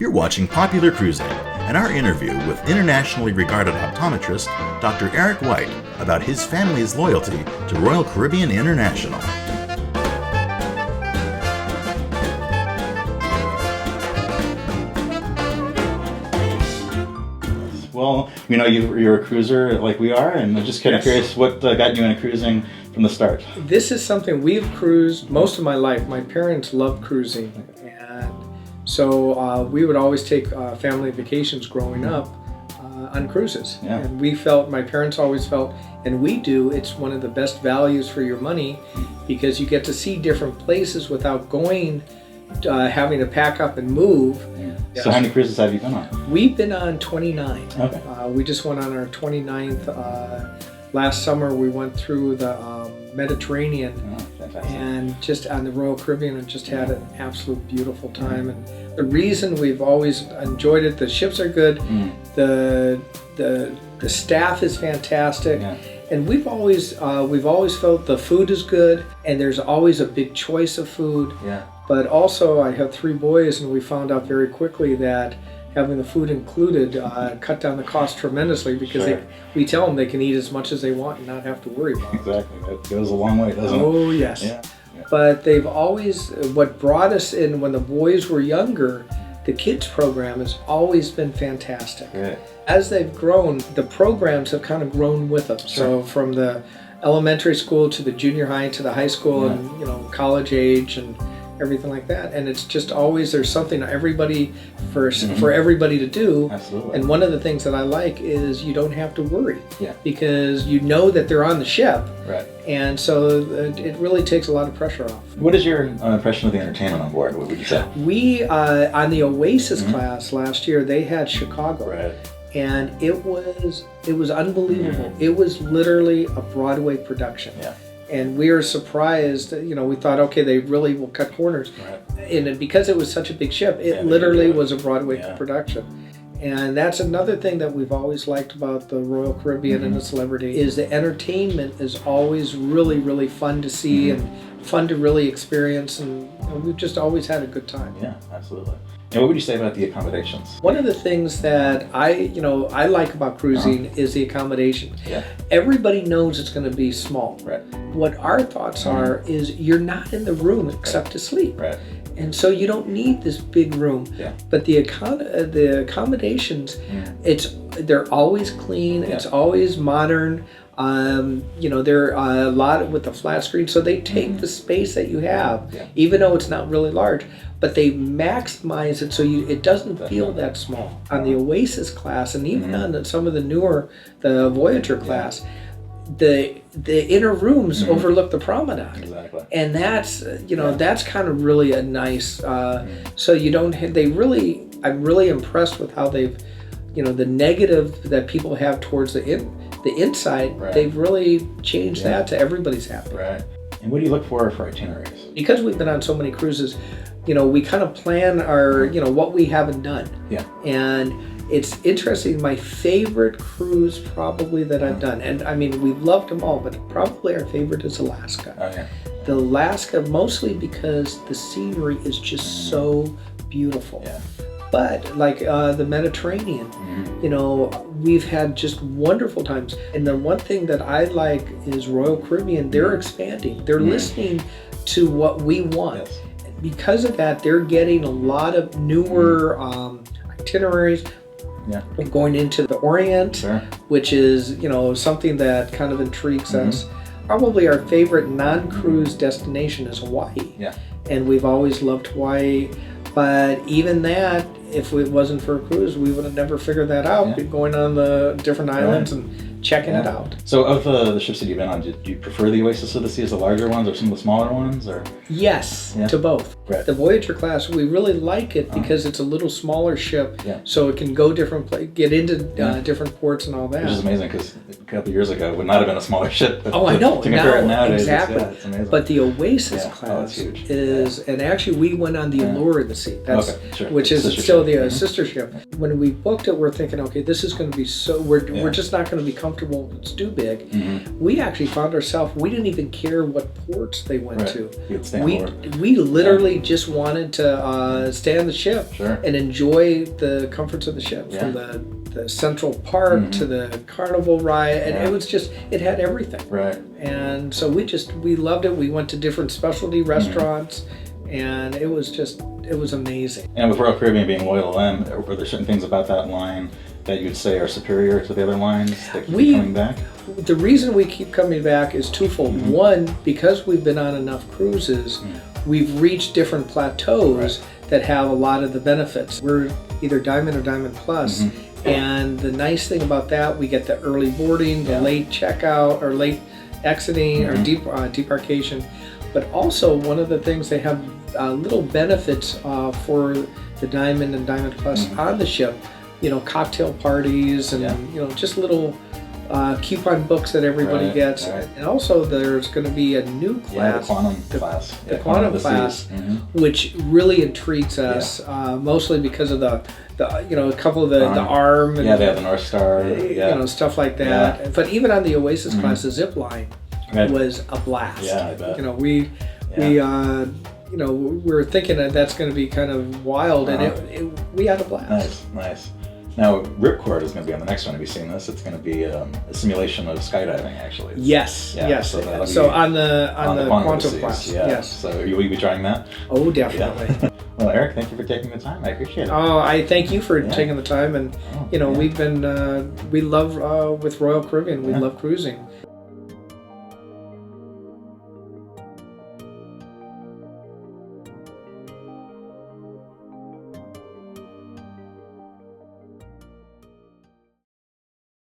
You're watching Popular Cruising and our interview with internationally regarded optometrist Dr. Eric White about his family's loyalty to Royal Caribbean International. Well, you know, you're a cruiser like we are, and I'm just kind of curious what got you into cruising from the start. This is something we've cruised most of my life. My parents loved cruising, and so we would always take family vacations growing up on cruises. Yeah. And we felt, my parents always felt, and we do, it's one of the best values for your money because you get to see different places without going, having to pack up and move. So how many cruises have you been on? We've been on 29. Okay. We just went on our 29th. Last summer we went through the Mediterranean and just on the Royal Caribbean and just had an absolute beautiful time. And the reason we've always enjoyed it, the ships are good, the staff is fantastic. And we've always felt the food is good, and there's always a big choice of food. But also, I have 3 boys, and we found out very quickly that having the food included cut down the cost tremendously because we tell them they can eat as much as they want and not have to worry about it. Exactly, that goes a long way, doesn't it? Oh yes. Yeah. But they've always, what brought us in when the boys were younger, the kids program has always been fantastic. Right. As they've grown, the programs have kind of grown with them. So from the elementary school to the junior high to the high school and college age and everything like that, and it's just always there's something everybody for everybody to do. Absolutely. And one of the things that I like is you don't have to worry because you know that they're on the ship, and so it really takes a lot of pressure off. What is your impression of the entertainment on board? What would you say? We on the Oasis-class last year, they had Chicago, and it was unbelievable. It was literally a Broadway production. And we were surprised, we thought, okay, they really will cut corners. And because it was such a big ship, it literally was a Broadway production. And that's another thing that we've always liked about the Royal Caribbean and the Celebrity is the entertainment is always really, really fun to see and fun to really experience. And we've just always had a good time. Yeah, absolutely. And what would you say about the accommodations? One of the things that I like about cruising is the accommodation. Everybody knows it's going to be small. What our thoughts are is you're not in the room except to sleep. And so you don't need this big room. But the accommodations, they're always clean. It's always modern. They're a lot with the flat screen, so they take the space that you have, even though it's not really large, but they maximize it so it doesn't feel that small. On the Oasis-class and even on some of the newer, the Voyager-class, the inner rooms overlook the promenade, and that's that's kind of really a nice. So you don't. I'm really impressed with how they've, the negative that people have towards the inside. They've really changed that to everybody's happy. And what do you look for itineraries? Because we've been on so many cruises, we kind of plan our what we haven't done. And it's interesting, my favorite cruise probably that I've done, and I mean we've loved them all, but probably our favorite is Alaska. The Alaska, mostly because the scenery is just so beautiful. But like the Mediterranean, we've had just wonderful times. And the one thing that I like is Royal Caribbean, they're expanding. They're listening to what we want. Because of that, they're getting a lot of newer itineraries. Going into the Orient, which is, something that kind of intrigues us. Probably our favorite non-cruise destination is Hawaii. And we've always loved Hawaii. But even that, if it wasn't for a cruise, we would have never figured that out. Going on the different islands and checking it out. So of the ships that you've been on, do you prefer the Oasis of the Seas, the larger ones, or some of the smaller ones? Or yes, to both. The Voyager-class, we really like it because it's a little smaller ship, so it can go get into different ports and all that. Which is amazing because a couple of years ago it would not have been a smaller ship. But I know. To compare it nowadays, exactly. It's amazing. But the Oasis-class is, and actually we went on the Allure of the Sea. That's which is still the sister ship. When we booked it, we're thinking, okay, this is going to be so. We're just not going to be comfortable. It's too big. We actually found ourselves. We didn't even care what ports they went to. We literally just wanted to stay on the ship and enjoy the comforts of the ship, from the Central Park to the Carnival ride, and it was just, it had everything. Right. And so we loved it. We went to different specialty restaurants, and it was amazing. And with Royal Caribbean being loyal to them, were there certain things about that line that you'd say are superior to the other lines that keep coming back? The reason we keep coming back is twofold. One, because we've been on enough cruises, we've reached different plateaus that have a lot of the benefits. We're either Diamond or Diamond Plus, and the nice thing about that, we get the early boarding, the late checkout, or late exiting, or debarkation. But also, one of the things, they have little benefits for the Diamond and Diamond Plus on the ship. You know, cocktail parties, and you know, just little coupon books that everybody gets. And also, there's going to be a new class, the Quantum class, the Quantum class, which really intrigues us, mostly because of the you know, a couple of the arm, and they have the North Star, you know, stuff like that. But even on the Oasis-class, the zip line was a blast. Yeah, I bet. You know, we you know, we're thinking that that's going to be kind of wild, and we had a blast. Nice. Now, Ripcord is going to be on the next one. Have you seen this? It's going to be a simulation of skydiving, actually. Yes. So on the Quantum class. Yes. So will you be trying that? Oh, definitely. Yeah. Well, Eric, thank you for taking the time. I appreciate it. Oh, I thank you for taking the time, and you know, we've been we love with Royal Caribbean. We love cruising.